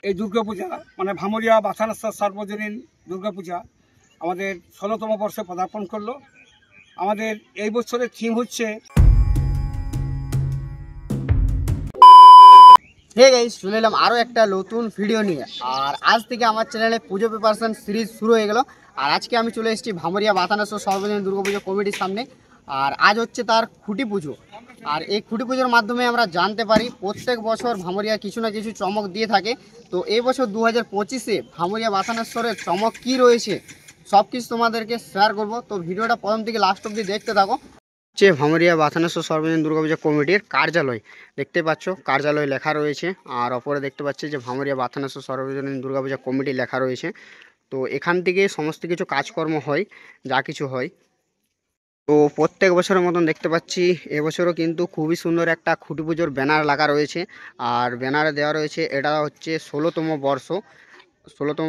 এই দুর্গাপূজা মানে ভামরিয়া বাথানেশ্বর সার্বজনীন দুর্গাপূজা আমাদের ১৬তম বর্ষে পদার্পণ করলো। আমাদের এই বছরের থিম হচ্ছে হে গাইস, চলে এলাম আরও একটা নতুন ভিডিও নিয়ে। আর আজ থেকে আমার চ্যানেলে পুজো প্রিপারেশন সিরিজ শুরু হয়ে গেল। আর আজকে আমি চলে এসেছি ভামরিয়া বাথানেশ্বর সর্বজনীন দুর্গাপুজো কমিটির সামনে। আর আজ হচ্ছে তার খুঁটি পুজো। আর এই খুঁটি পুজোর মাধ্যমে আমরা জানতে পারি প্রত্যেক বছর ভামরিয়া কিছু না কিছু চমক দিয়ে থাকে। তো এই বছর ২০২৫-এ ভামরিয়া বাথানেশ্বরের চমক কী রয়েছে সব কিছু তোমাদেরকে শেয়ার করব। তো ভিডিওটা প্রথম থেকে লাস্ট অবধি দেখতে থাকো। হচ্ছে ভামরিয়া বাথানেশ্বর সর্বজনীন দুর্গাপূজা কমিটির কার্যালয়, দেখতে পাচ্ছ কার্যালয় লেখা রয়েছে। আর অপরে দেখতে পাচ্ছি যে ভামরিয়া বাথানেশ্বর সর্বজনীন দুর্গাপূজা কমিটি লেখা রয়েছে। তো এখান থেকে সমস্ত কিছু কাজকর্ম হয়, যা কিছু হয়। তো প্রত্যেক বছরের মতন দেখতে পাচ্ছি এবছরও কিন্তু খুবই সুন্দর একটা খুঁটি পুজোর ব্যানার লাগা রয়েছে। আর ব্যানারে দেওয়া রয়েছে এটা হচ্ছে ১৬তম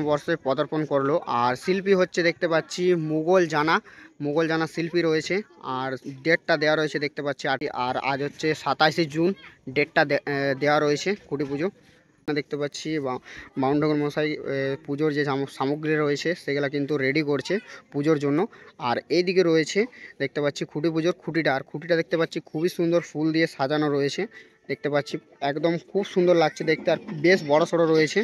বর্ষে পদার্পণ করলো। আর শিল্পী হচ্ছে দেখতে পাচ্ছি মুঘল জানা শিল্পী রয়েছে। আর ডেটটা দেওয়া রয়েছে দেখতে পাচ্ছি। আর আজ হচ্ছে ২৭শে জুন ডেটটা দেওয়া রয়েছে খুঁটি পুজো। দেখতে পাচ্ছি বাউন্ডাগর মশাই পুজোর যে সামগ্রী রয়েছে সেগুলো কিন্তু রেডি করছে পুজোর জন্য। আর এইদিকে রয়েছে দেখতে পাচ্ছি খুঁটি পুজোর খুঁটিটা। আর খুঁটিটা দেখতে পাচ্ছি খুবই সুন্দর ফুল দিয়ে সাজানো রয়েছে, দেখতে পাচ্ছি একদম খুব সুন্দর লাগছে দেখতে। আর বেশ বড় সড়ো রয়েছে।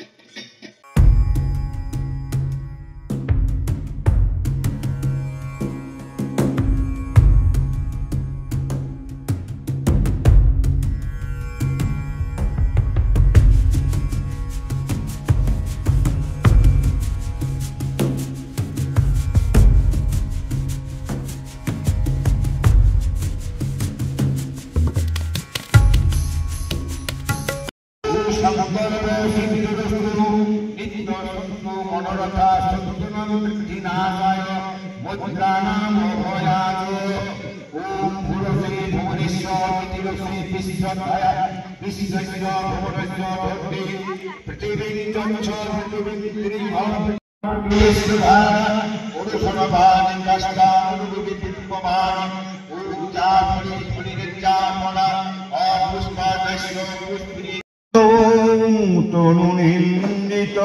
তনুনিন্দিত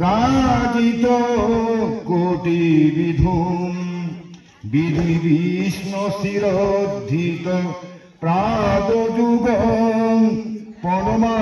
রাজিত কোটি বিধুম বিধি বিষ্ণু শিরোদ্ধিত প্রাদ যুগ পরমা।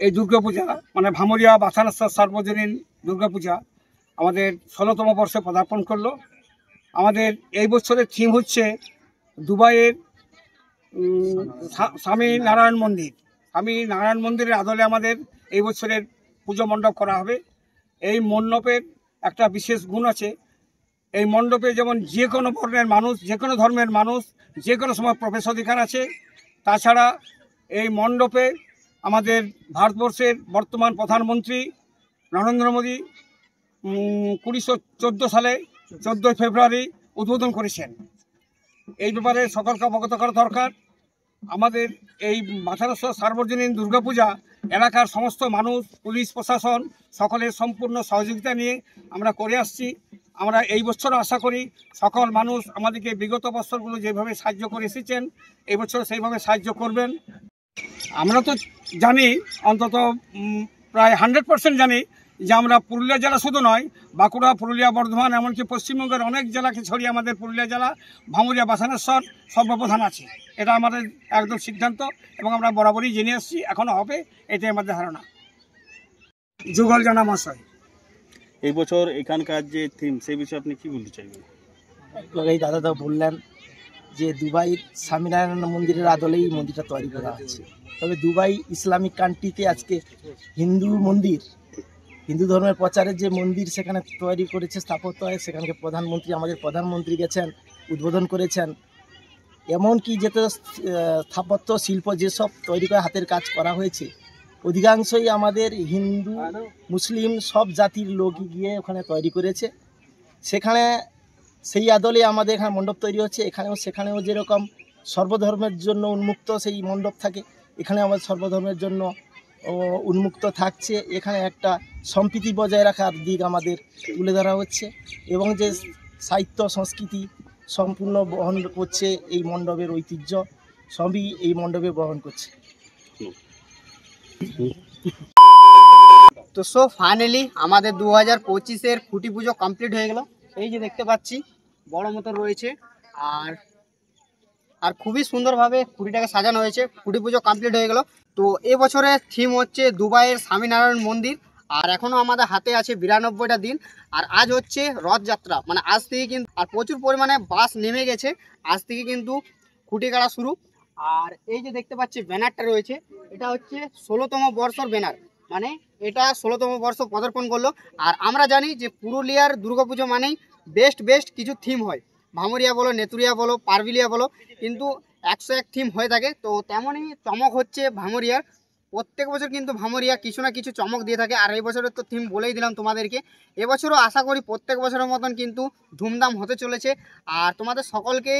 এই দুর্গাপূজা মানে ভামরিয়া বাথানাস্তার সার্বজনীন দুর্গাপূজা আমাদের 16তম বর্ষে পদার্পণ করলো। আমাদের এই বছরের থিম হচ্ছে দুবাইয়ের স্বামী নারায়ণ মন্দির। স্বামী নারায়ণ মন্দিরের আদলে আমাদের এই বছরের পুজো মণ্ডপ করা হবে। এই মণ্ডপের একটা বিশেষ গুণ আছে, এই মণ্ডপে যেমন যে কোনো বর্ণের মানুষ, যে কোনো ধর্মের মানুষ যে কোনো সময় প্রবেশ অধিকার আছে। তাছাড়া এই মণ্ডপে আমাদের ভারতবর্ষের বর্তমান প্রধানমন্ত্রী নরেন্দ্র মোদী 2014 সালে 14 ফেব্রুয়ারি উদ্বোধন করেছেন। এই ব্যাপারে সকলকে অবগত করা দরকার। আমাদের এই বাথানাস্তার সার্বজনীন দুর্গাপূজা এলাকার সমস্ত মানুষ, পুলিশ প্রশাসন সকলের সম্পূর্ণ সহযোগিতা নিয়ে আমরা করে আসছি। আমরা এই বছর আশা করি সকল মানুষ আমাদেরকে বিগত বছরগুলো যেভাবে সাহায্য করে এসেছেন এই বছর সেইভাবে সাহায্য করবেন। আমরা তো জানি, অন্তত প্রায় 100% জানি যে আমরা পুরুলিয়া জেলা শুধু নয়, বাঁকুড়া, পুরুলিয়া, বর্ধমান, এমনকি পশ্চিমবঙ্গের অনেক জেলাকে ছড়িয়ে আমাদের পুরুলিয়া জেলা ভামরিয়া বাথানেশ্বর সর্বপ্রধান আছে। এটা আমাদের একদম সিদ্ধান্ত এবং আমরা বরাবরই জেনে আসছি, এখনও হবে, এটাই আমাদের ধারণা। যুগল জানা মশাই, এই বছর এখানকার যে থিম সেই বিষয়ে আপনি কি বলতে চাইবেন? এই দাদা বললেন যে দুবাই স্বামীনারায়ণ মন্দিরের আদলেই মন্দিরটা তৈরি করা হচ্ছে। তবে দুবাই ইসলামিক কান্ট্রিতে আজকে হিন্দু ধর্মের প্রচারের যে মন্দির সেখানে তৈরি করেছে, স্থাপত্য হয়, সেখানকে আমাদের প্রধানমন্ত্রী গেছেন, উদ্বোধন করেছেন। এমনকি যেটা স্থাপত্য শিল্প যেসব তৈরি করে হাতের কাজ করা হয়েছে অধিকাংশই আমাদের হিন্দু মুসলিম সব জাতির লোকই গিয়ে ওখানে তৈরি করেছে। সেখানে সেই আদলে আমাদের এখানে মণ্ডপ তৈরি হচ্ছে। সেখানেও যেরকম সর্বধর্মের জন্য উন্মুক্ত সেই মণ্ডপ থাকে, এখানে আমাদের সর্বধর্মের জন্য উন্মুক্ত থাকছে। এখানে একটা সম্প্রীতি বজায় রাখার দিক আমাদের তুলে ধরা হচ্ছে এবং যে সাহিত্য সংস্কৃতি সম্পূর্ণ বহন করছে, এই মণ্ডপের ঐতিহ্য সবই এই মণ্ডপে বহন করছে। তো সো ফাইনালি আমাদের 2025-এর খুঁটি পুজো কমপ্লিট হয়ে গেল। এই যে দেখতে পাচ্ছি বড় মতো রয়েছে আর খুবই সুন্দরভাবে খুঁটিটাকে সাজানো হয়েছে। খুঁটি পুজো কমপ্লিট হয়ে গেল। তো এবছরের থিম হচ্ছে দুবাইয়ের স্বামীনারায়ণ মন্দির। আর এখনও আমাদের হাতে আছে 92টা দিন। আর আজ হচ্ছে রথযাত্রা, মানে আজ থেকে কিন্তু আর প্রচুর পরিমাণে বাস নেমে গেছে। আজ থেকে কিন্তু খুঁটি কাটা শুরু। আর এই যে দেখতে পাচ্ছি ব্যানারটা রয়েছে, এটা হচ্ছে 16তম বর্ষর ব্যানার, মানে এটা 16তম বর্ষ পদার্পণ করলো। আর আমরা জানি যে পুরুলিয়ার দুর্গাপুজো মানেই বেস্ট কিছু থিম হয়, ভামরিয়া বলো, নেতুরিয়া বলো, পারবিলিয়া বলো, কিন্তু 101 থিম হয়ে থাকে। তো তেমনই চমক হচ্ছে ভামরিয়ার। প্রত্যেক বছর কিন্তু ভামরিয়া কিছু না কিছু চমক দিয়ে থাকে। আর এই বছরের তো থিম বলেই দিলাম তোমাদেরকে। এবছরও আশা করি প্রত্যেক বছরের মতন কিন্তু ধুমধাম হতে চলেছে। আর তোমাদের সকলকে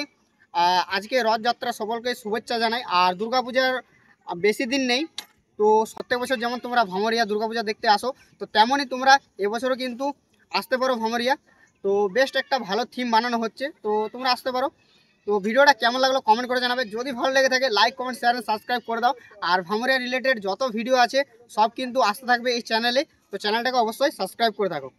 আজকে রথযাত্রা সকলকে শুভেচ্ছা জানাই। আর দুর্গাপূজার বেশি দিন নেই, তো প্রত্যেক বছর যেমন তোমরা ভামরিয়া দুর্গাপূজা দেখতে আসো, তো তেমনই তোমরা এবছরও কিন্তু আসতে পারো ভামরিয়া। তো বেস্ট একটা ভালো থিম বানানো হচ্ছে, তো তোমরা আসতে পারো। তো ভিডিওটা কেমন লাগলো কমেন্ট করে জানাবে। যদি ভালো লেগে থাকে like, comment, share and subscribe করে দাও। আর ভামরিয়া রিলেটেড যত ভিডিও আছে সব কিন্তু আসতে থাকবে এই চ্যানেলে, তো চ্যানেলটাকে অবশ্যই সাবস্ক্রাইব করে থাকো।